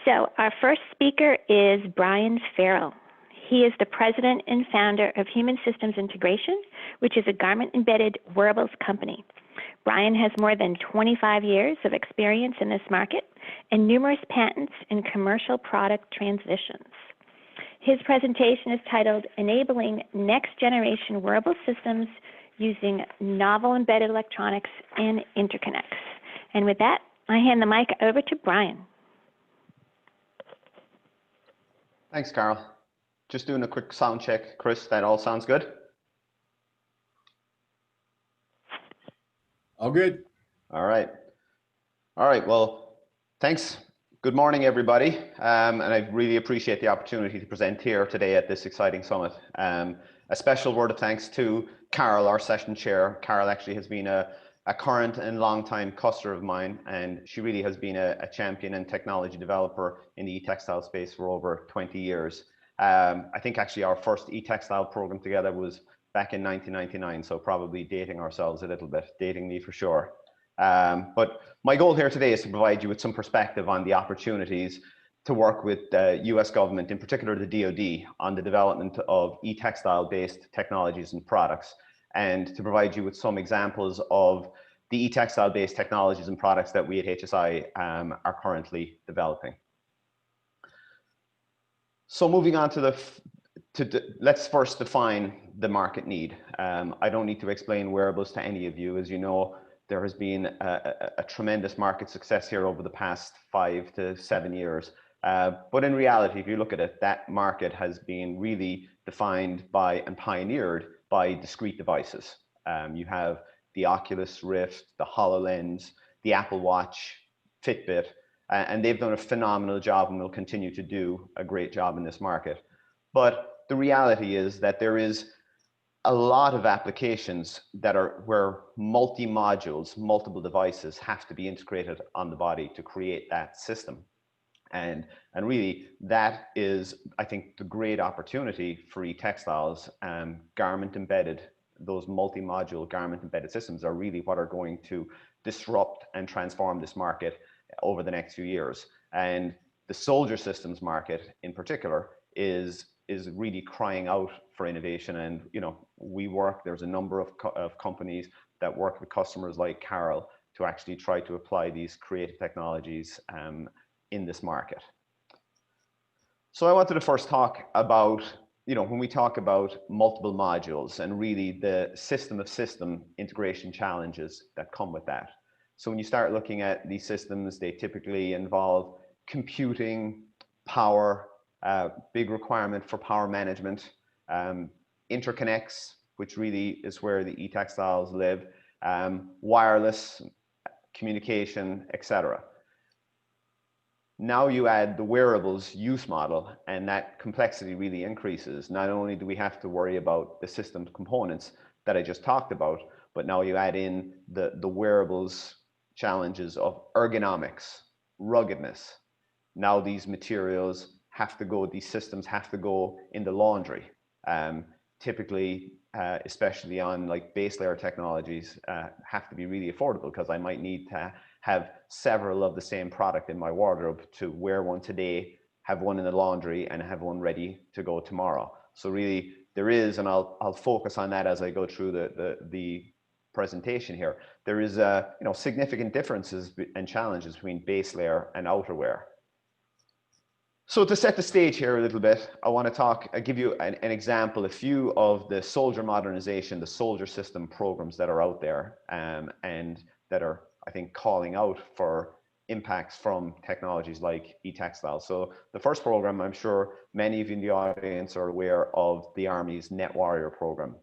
So our first speaker is Brian Farrell. He is the president and founder of Human Systems Integration, which is a garment-embedded wearables company. Brian has more than 25 years of experience in this market and numerous patents in commercial product transitions. His presentation is titled Enabling Next-Generation Wearable Systems Using Novel Embedded Electronics and Interconnects. And with that, I hand the mic over to Brian. Thanks, Carol. Just doing a quick sound check. Chris, that all sounds good? All good. All right. All right. Well, thanks. Good morning, everybody. And I really appreciate the opportunity to present here today at this exciting summit. A special word of thanks to Carol, our session chair. Carol actually has been a current and long-time customer of mine, and she really has been a champion and technology developer in the e-textile space for over 20 years. I think actually our first e-textile program together was back in 1999, so probably dating ourselves a little bit, dating me for sure. But my goal here today is to provide you with some perspective on the opportunities to work with the US government, in particular the DoD, on the development of e-textile based technologies and products, and to provide you with some examples of the e-textile based technologies and products that we at HSI are currently developing. So moving on to let's first define the market need. I don't need to explain wearables to any of you. As you know, there has been a tremendous market success here over the past 5 to 7 years. But in reality, if you look at it, that market has been really defined by and pioneered by discrete devices. You have the Oculus Rift, the HoloLens, the Apple Watch, Fitbit, and they've done a phenomenal job and will continue to do a great job in this market. But the reality is that there is a lot of applications that are where multi-modules, multiple devices have to be integrated on the body to create that system. And really that is, I think, the great opportunity for e-textiles. Garment embedded, those multi-module garment embedded systems are really what are going to disrupt and transform this market over the next few years. And the soldier systems market in particular is really crying out for innovation. And there's a number of companies that work with customers like Carol to actually try to apply these creative technologies in this market. So I wanted to first talk about, when we talk about multiple modules and really the system integration challenges that come with that. So when you start looking at these systems, they typically involve computing, power, big requirement for power management, interconnects, which really is where the e-textiles live, wireless communication, etc. Now you add the wearables use model, and that complexity really increases. Not only do we have to worry about the system components that I just talked about, but now you add in the wearables challenges of ergonomics, ruggedness. Now these materials these systems have to go in the laundry. Typically, especially on like base layer technologies, have to be really affordable, because I might need to have several of the same product in my wardrobe to wear one today, have one in the laundry, and have one ready to go tomorrow. So really there is, and I'll focus on that as I go through the presentation here, there is significant differences and challenges between base layer and outerwear. So to set the stage here a little bit, I want to give you an example, a few of the soldier modernization, the soldier system programs that are out there, and that are, I think, calling out for impacts from technologies like e-textiles. So the first program, I'm sure many of you in the audience are aware of the Army's Net Warrior program.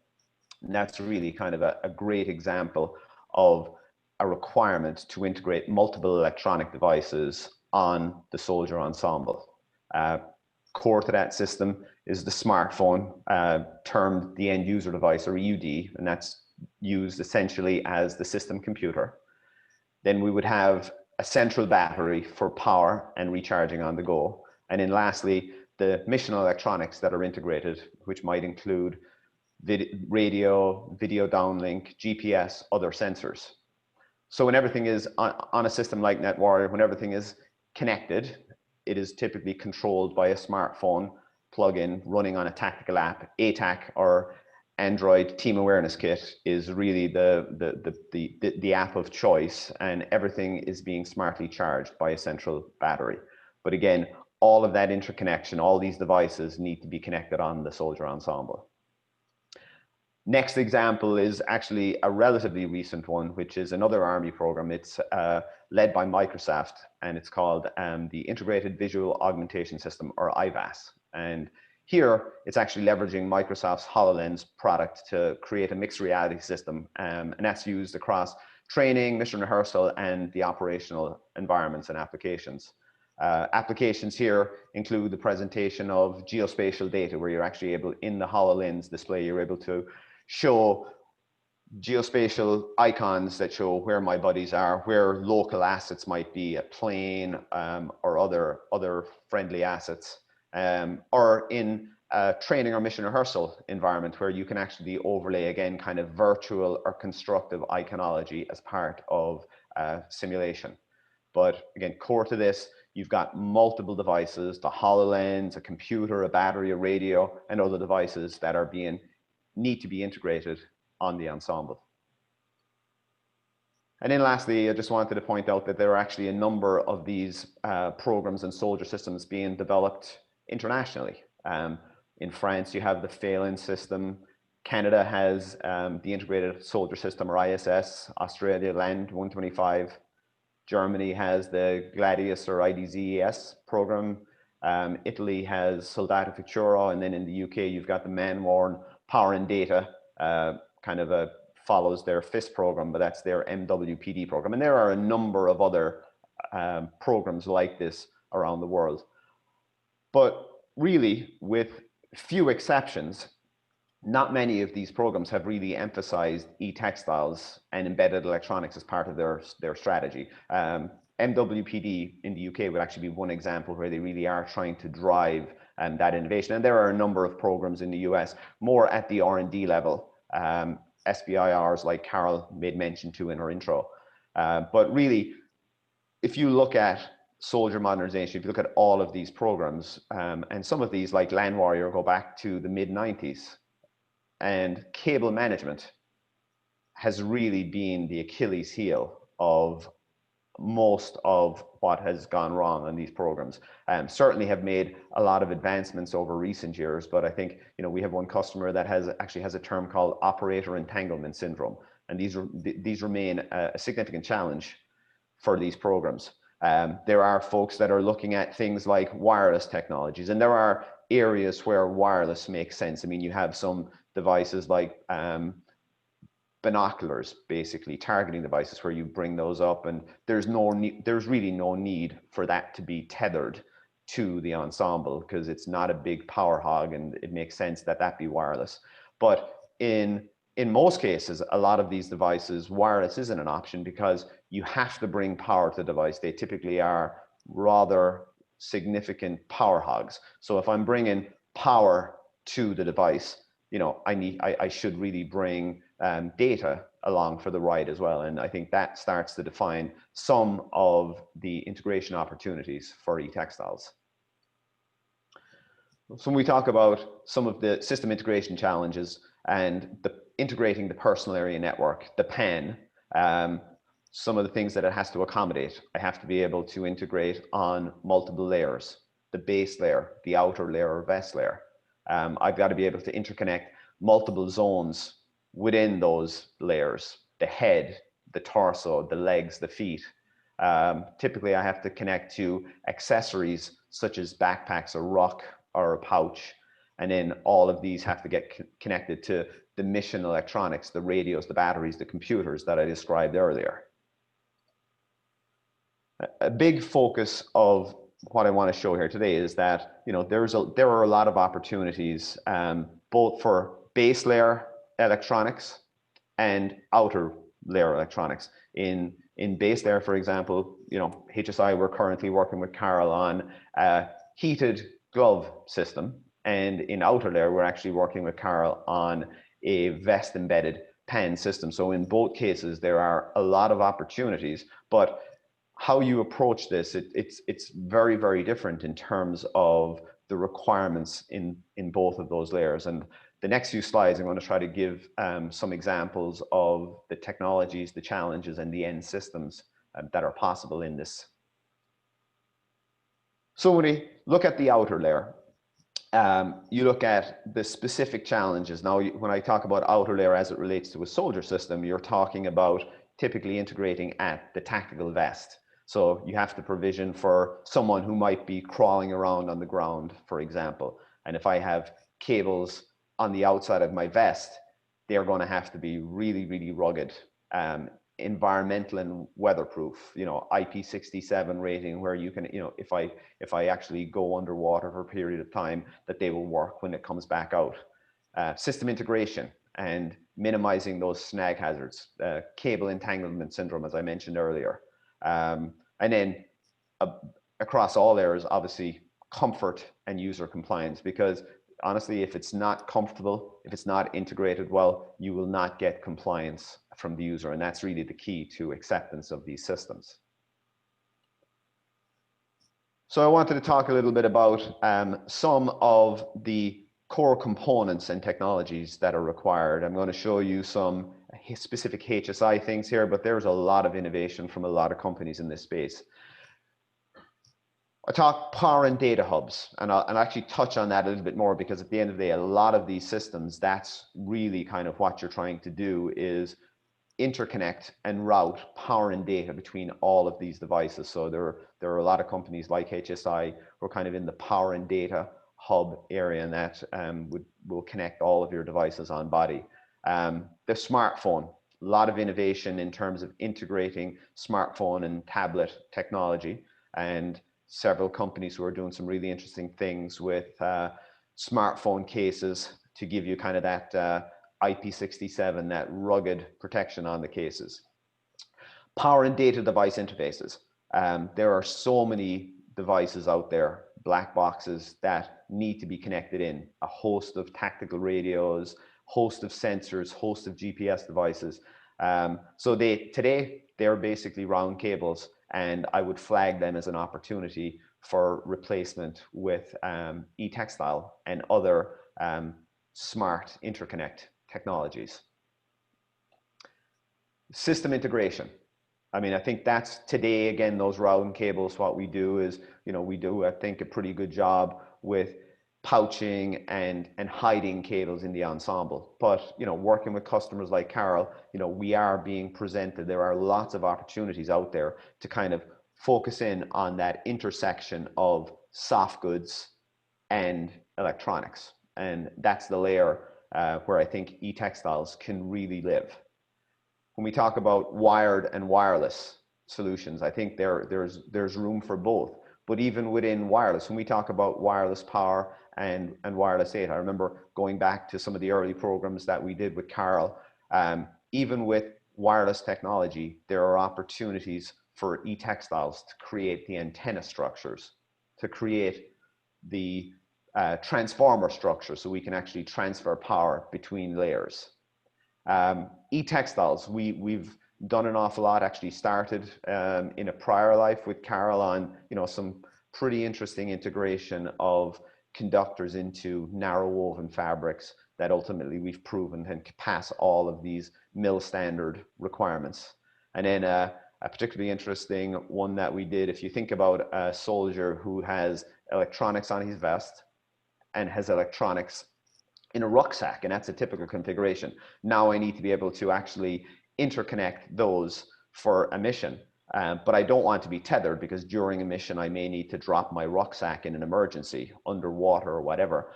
And that's really kind of a great example of a requirement to integrate multiple electronic devices on the soldier ensemble. Core to that system is the smartphone, termed the end user device, or EUD, and that's used essentially as the system computer. Then we would have a central battery for power and recharging on the go. And then lastly, the mission electronics that are integrated, which might include radio, video downlink, GPS, other sensors. So when everything is on a system like Net Warrior, when everything is connected, it is typically controlled by a smartphone plug-in running on a tactical app. ATAC, or Android Team Awareness Kit, is really the app of choice, and everything is being smartly charged by a central battery. But again, all of that interconnection, all these devices need to be connected on the soldier ensemble. Next example is actually a relatively recent one, which is another Army program. It's led by Microsoft, and it's called the Integrated Visual Augmentation System, or IVAS. And here, it's actually leveraging Microsoft's HoloLens product to create a mixed reality system, and that's used across training, mission rehearsal, and the operational environments and applications. Applications here include the presentation of geospatial data, where you're actually able, in the HoloLens display, you're able to show geospatial icons that show where my buddies are, where local assets might be, a plane or other friendly assets, or in a training or mission rehearsal environment, where you can actually overlay, again, kind of virtual or constructive iconology as part of simulation. But again, core to this, you've got multiple devices, the HoloLens, a computer, a battery, a radio, and other devices that are need to be integrated on the ensemble. And then lastly, I just wanted to point out that there are actually a number of these programs and soldier systems being developed internationally. In France, you have the Phalan system. Canada has the Integrated Soldier System, or ISS. Australia, Land 125. Germany has the Gladius, or IDZES program. Italy has Soldato Futuro, and then in the UK, you've got the Man-Worn Power and Data, kind of follows their FIST program, but that's their MWPD program. And there are a number of other programs like this around the world. But really, with few exceptions, not many of these programs have really emphasized e-textiles and embedded electronics as part of their strategy. MWPD in the UK would actually be one example where they really are trying to drive that innovation. And there are a number of programs in the US, more at the R&D level, SBIRs like Carol made mention to in her intro. But really, if you look at soldier modernization, if you look at all of these programs, and some of these, like Land Warrior, go back to the mid-90s, and cable management has really been the Achilles heel of most of what has gone wrong on these programs. Certainly have made a lot of advancements over recent years, but I think, you know, we have one customer that actually has a term called operator entanglement syndrome, and these remain a significant challenge for these programs. There are folks that are looking at things like wireless technologies, and there are areas where wireless makes sense. I mean, you have some devices like binoculars, basically targeting devices, where you bring those up, and there's really no need for that to be tethered to the ensemble, because it's not a big power hog, and it makes sense that that be wireless. But in most cases, a lot of these devices, wireless isn't an option, because you have to bring power to the device. They typically are rather significant power hogs. So if I'm bringing power to the device, you know, I should really bring data along for the ride as well. And I think that starts to define some of the integration opportunities for e-textiles. So when we talk about some of the system integration challenges and integrating the personal area network, the PAN, some of the things that it has to accommodate, I have to be able to integrate on multiple layers, the base layer, the outer layer or vest layer. I've got to be able to interconnect multiple zones within those layers, the head, the torso, the legs, the feet. Typically, I have to connect to accessories such as backpacks, a ruck, or a pouch. And then all of these have to get connected to the mission electronics, the radios, the batteries, the computers that I described earlier. A big focus of what I want to show here today is that, you know, there are a lot of opportunities both for base layer electronics and outer layer electronics. In base layer, for example, you know, HSI, we're currently working with Carol on a heated glove system, and in outer layer, we're actually working with Carol on a vest embedded PAN system. So in both cases, there are a lot of opportunities, but how you approach this, it's very, very different in terms of the requirements in both of those layers. And the next few slides, I'm going to try to give some examples of the technologies, the challenges, and the end systems that are possible in this. So when we look at the outer layer, you look at the specific challenges. Now, when I talk about outer layer as it relates to a soldier system, you're talking about typically integrating at the tactical vest. So you have to provision for someone who might be crawling around on the ground, for example. And if I have cables on the outside of my vest, they're going to have to be really, really rugged, environmental and weatherproof, you know, IP67 rating, where you can, you know, if I actually go underwater for a period of time, that they will work when it comes back out. System integration and minimizing those snag hazards, cable entanglement syndrome, as I mentioned earlier. And then across all layers, obviously, comfort and user compliance, because honestly, if it's not comfortable, if it's not integrated well, you will not get compliance from the user. And that's really the key to acceptance of these systems. So I wanted to talk a little bit about some of the core components and technologies that are required. I'm going to show you some specific HSI things here, but there's a lot of innovation from a lot of companies in this space. I talk power and data hubs, and I'll actually touch on that a little bit more, because at the end of the day, a lot of these systems, that's really kind of what you're trying to do, is interconnect and route power and data between all of these devices. So there are a lot of companies like HSI who are kind of in the power and data hub area, and that will connect all of your devices on body. The smartphone, a lot of innovation in terms of integrating smartphone and tablet technology, and several companies who are doing some really interesting things with smartphone cases to give you kind of that IP67, that rugged protection on the cases. Power and data device interfaces. There are so many devices out there, black boxes, that need to be connected in. A host of tactical radios, host of sensors, host of GPS devices. So today, they're basically round cables, and I would flag them as an opportunity for replacement with eTextile and other smart interconnect technologies. System integration. I mean, I think that's today, again, those round cables, what we do is, you know, we do, I think, a pretty good job with pouching and hiding cables in the ensemble. But, you know, working with customers like Carol, you know, we are being presented, there are lots of opportunities out there to kind of focus in on that intersection of soft goods and electronics. And that's the layer where I think eTextiles can really live. When we talk about wired and wireless solutions, I think there's room for both. But even within wireless, when we talk about wireless power and wireless data, I remember going back to some of the early programs that we did with Carol. Even with wireless technology, there are opportunities for eTextiles to create the antenna structures, to create the transformer structure, so we can actually transfer power between layers. eTextiles, we've done an awful lot, actually started in a prior life with Carol on, you know, some pretty interesting integration of conductors into narrow woven fabrics that ultimately we've proven can pass all of these mill standard requirements. And then a particularly interesting one that we did, if you think about a soldier who has electronics on his vest and has electronics in a rucksack, and that's a typical configuration. Now I need to be able to actually interconnect those for a mission, but I don't want to be tethered, because during a mission I may need to drop my rucksack in an emergency, underwater or whatever.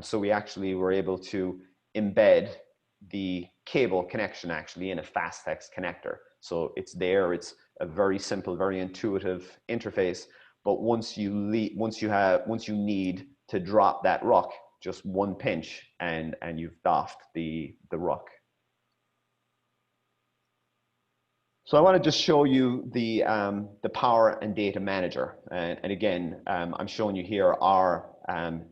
So we actually were able to embed the cable connection actually in a Fastex connector. So it's there, it's a very simple, very intuitive interface, but once you need to drop that ruck, just one pinch and you've doffed the ruck. So I want to just show you the power and data manager. And again, I'm showing you here our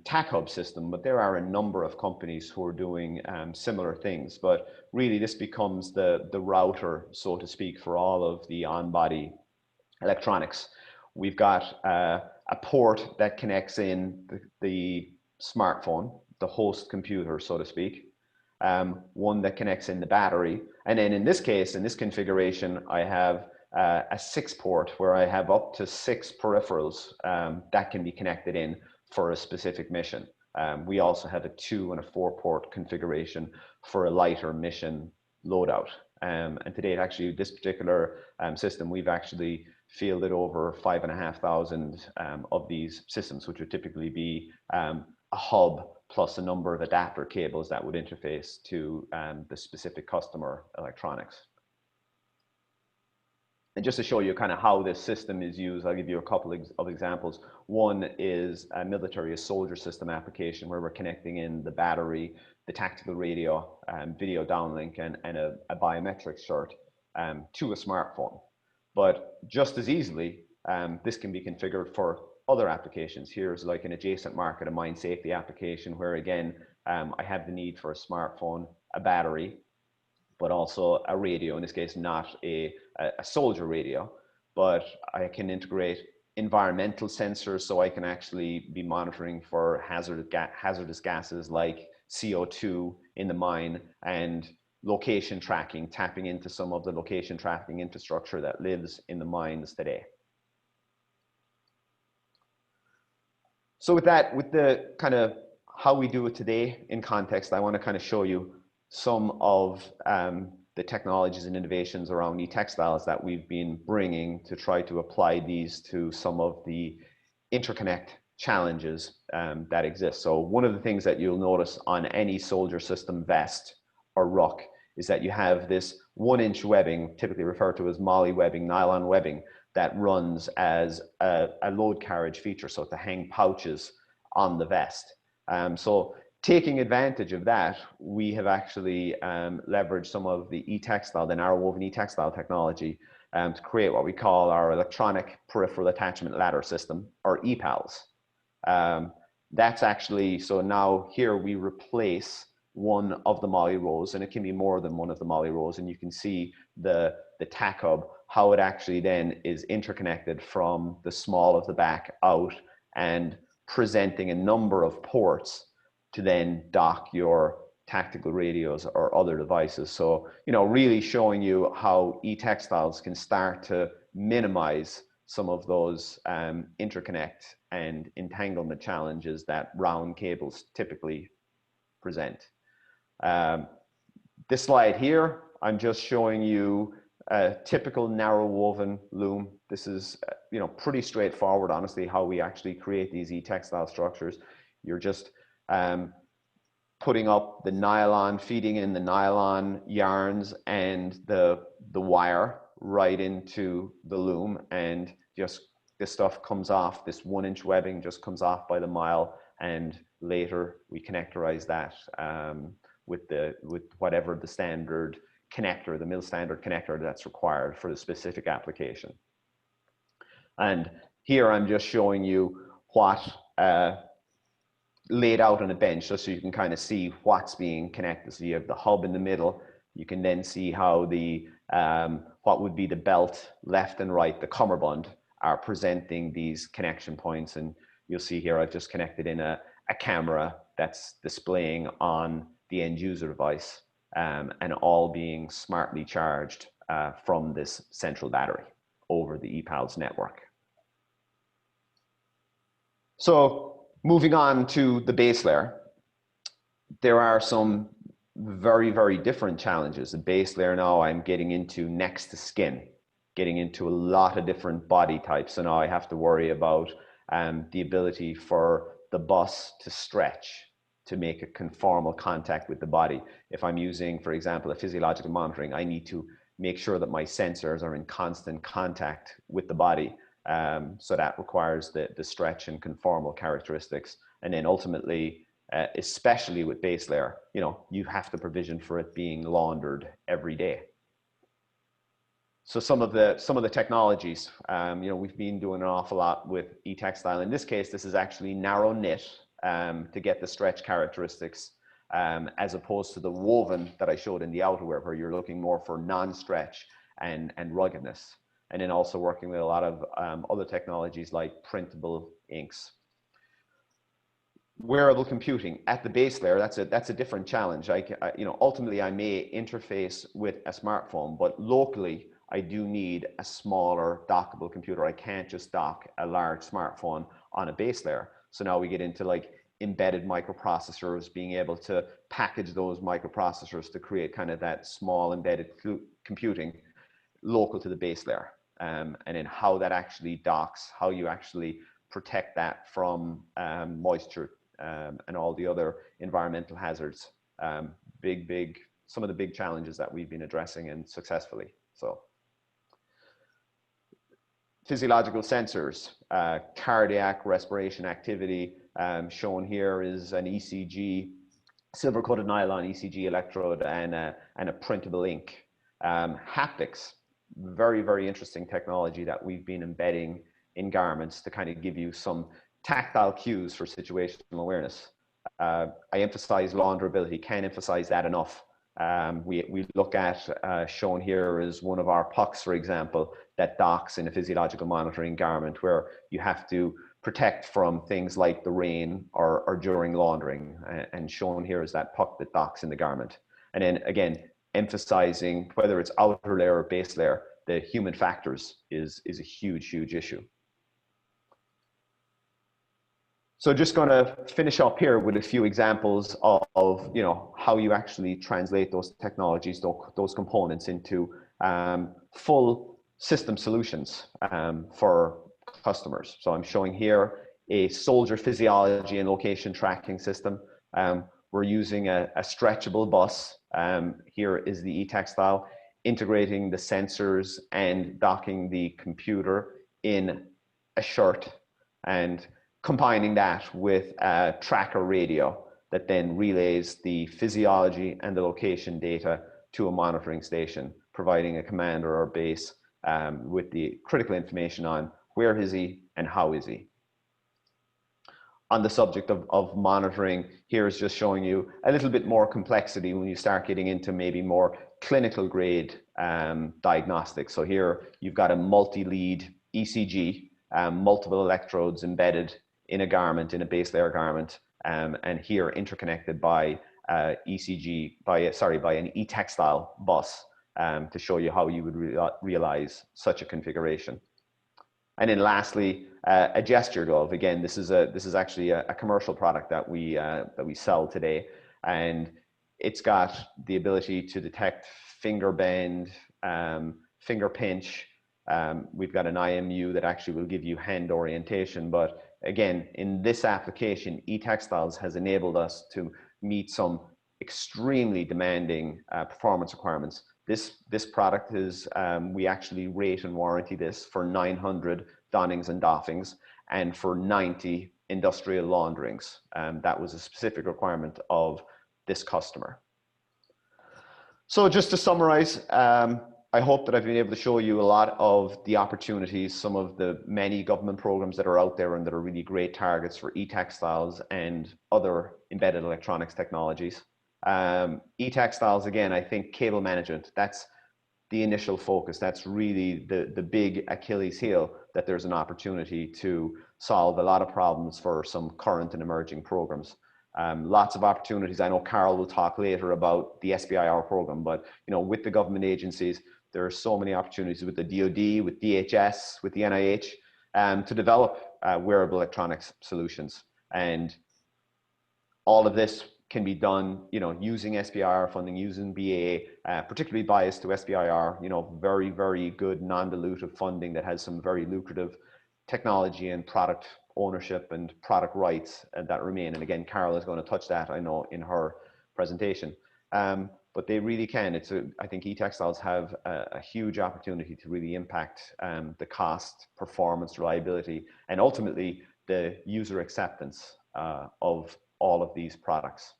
TAC hub system, but there are a number of companies who are doing similar things. But really this becomes the router, so to speak, for all of the on-body electronics. We've got a port that connects in the smartphone, the host computer, so to speak. One that connects in the battery. And then in this case, in this configuration, I have a 6-port where I have up to 6 peripherals that can be connected in for a specific mission. We also have a 2 and a 4-port configuration for a lighter mission loadout. And to date, actually, this particular system, we've actually fielded over 5,500 of these systems, which would typically be a hub plus a number of adapter cables that would interface to the specific customer electronics. And just to show you kind of how this system is used, I'll give you a couple of examples. One is a military, a soldier system application where we're connecting in the battery, the tactical radio, video downlink, and a biometric shirt to a smartphone. But just as easily, this can be configured for other applications. Here's like an adjacent market, a mine safety application, where again, I have the need for a smartphone, a battery, but also a radio, in this case, not a soldier radio, but I can integrate environmental sensors, so I can actually be monitoring for hazardous gases like CO2 in the mine, and location tracking, tapping into some of the location tracking infrastructure that lives in the mines today. So with that, with the kind of how we do it today in context, I want to kind of show you some of the technologies and innovations around e-textiles that we've been bringing to try to apply these to some of the interconnect challenges that exist. So one of the things that you'll notice on any soldier system vest or ruck is that you have this 1-inch webbing, typically referred to as moly webbing, nylon webbing, that runs as a load carriage feature, so to hang pouches on the vest. So taking advantage of that, we have actually leveraged some of the e-textile, the narrow woven e-textile technology to create what we call our electronic peripheral attachment ladder system, or EPALS. That's actually, so now here we replace one of the moly rows, and it can be more than one of the moly rows, and you can see the tack hub, how it actually then is interconnected from the small of the back out and presenting a number of ports to then dock your tactical radios or other devices. So, you know, really showing you how e-textiles can start to minimize some of those interconnect and entanglement challenges that round cables typically present. This slide here, I'm just showing you a typical narrow woven loom. This is, you know, pretty straightforward, honestly, how we actually create these e-textile structures. You're just putting up the nylon, feeding in the nylon yarns and the wire right into the loom, and just this stuff comes off, this 1-inch webbing just comes off by the mile, and later we connectorize that with whatever the standard connector, the mill standard connector that's required for the specific application. And here I'm just showing you what laid out on a bench, just so you can kind of see what's being connected. So you have the hub in the middle. You can then see how the what would be the belt left and right, the cummerbund, are presenting these connection points. And you'll see here I've just connected in a camera that's displaying on the end user device, and all being smartly charged from this central battery over the EPALS network. So moving on to the base layer, there are some very, very different challenges. The base layer now I'm getting into next to skin, getting into a lot of different body types. So now I have to worry about the ability for the bus to stretch, to make a conformal contact with the body. If I'm using, for example, a physiological monitoring, I need to make sure that my sensors are in constant contact with the body. So that requires the stretch and conformal characteristics. And then ultimately, especially with base layer, you know, you have to provision for it being laundered every day. So some of the technologies, you know, we've been doing an awful lot with e-textile. In this case, this is actually narrow knit to get the stretch characteristics, as opposed to the woven that I showed in the outerwear, where you're looking more for non-stretch and ruggedness. and then also working with a lot of other technologies like printable inks. Wearable computing at the base layer, that's a different challenge. Ultimately I may interface with a smartphone, but locally I do need a smaller dockable computer. I can't just dock a large smartphone on a base layer. So now we get into like embedded microprocessors, being able to package those microprocessors to create kind of that small embedded computing local to the base layer. And then how that actually docks, how you actually protect that from moisture and all the other environmental hazards. Some of the big challenges that we've been addressing, and successfully. So physiological sensors, cardiac respiration activity, shown here is an ECG, silver coated nylon ECG electrode, and a printable ink. Haptics, very, very interesting technology that we've been embedding in garments to kind of give you some tactile cues for situational awareness. I emphasize launderability, can't emphasize that enough. We look at, shown here is one of our pucks, for example, that docks in a physiological monitoring garment, where you have to protect from things like the rain or during laundering. And shown here is that puck that docks in the garment. And then again, emphasizing whether it's outer layer or base layer, the human factors is a huge, huge issue. So just going to finish up here with a few examples of how you actually translate those technologies, those components into full system solutions for customers. So I'm showing here a soldier physiology and location tracking system. We're using a stretchable bus. Here is the eTextile, integrating the sensors and docking the computer in a shirt, and combining that with a tracker radio that then relays the physiology and the location data to a monitoring station, providing a commander or base with the critical information on where is he and how is he. On the subject of monitoring, here is just showing you a little bit more complexity when you start getting into maybe more clinical grade diagnostics. So here you've got a multi-lead ECG, multiple electrodes embedded in a garment, in a base layer garment, and here interconnected by an eTextile bus to show you how you would realize such a configuration. And then lastly, a gesture glove. Again, this is actually a commercial product that we sell today, and it's got the ability to detect finger bend, finger pinch. We've got an IMU that actually will give you hand orientation. But again, in this application, eTextiles has enabled us to meet some extremely demanding performance requirements. This product is, we actually rate and warranty this for 900 donnings and doffings and for 90 industrial launderings. That was a specific requirement of this customer. So just to summarize, I hope that I've been able to show you a lot of the opportunities, some of the many government programs that are out there and that are really great targets for eTextiles and other embedded electronics technologies. eTextiles, again, I think cable management, that's the initial focus. That's really the big Achilles heel, that there's an opportunity to solve a lot of problems for some current and emerging programs. Lots of opportunities. I know Carol will talk later about the SBIR program, but with the government agencies, there are so many opportunities with the DoD, with DHS, with the NIH, to develop wearable electronics solutions. And all of this can be done, using SBIR funding, using BAA, particularly biased to SBIR, very, very good non-dilutive funding that has some very lucrative technology and product ownership and product rights that remain. And again, Carol is going to touch that, I know, in her presentation. But they really can. I think eTextiles have a huge opportunity to really impact the cost, performance, reliability, and ultimately the user acceptance of all of these products.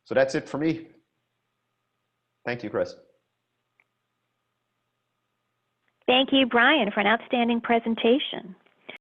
So that's it for me. Thank you, Chris. Thank you, Brian, for an outstanding presentation.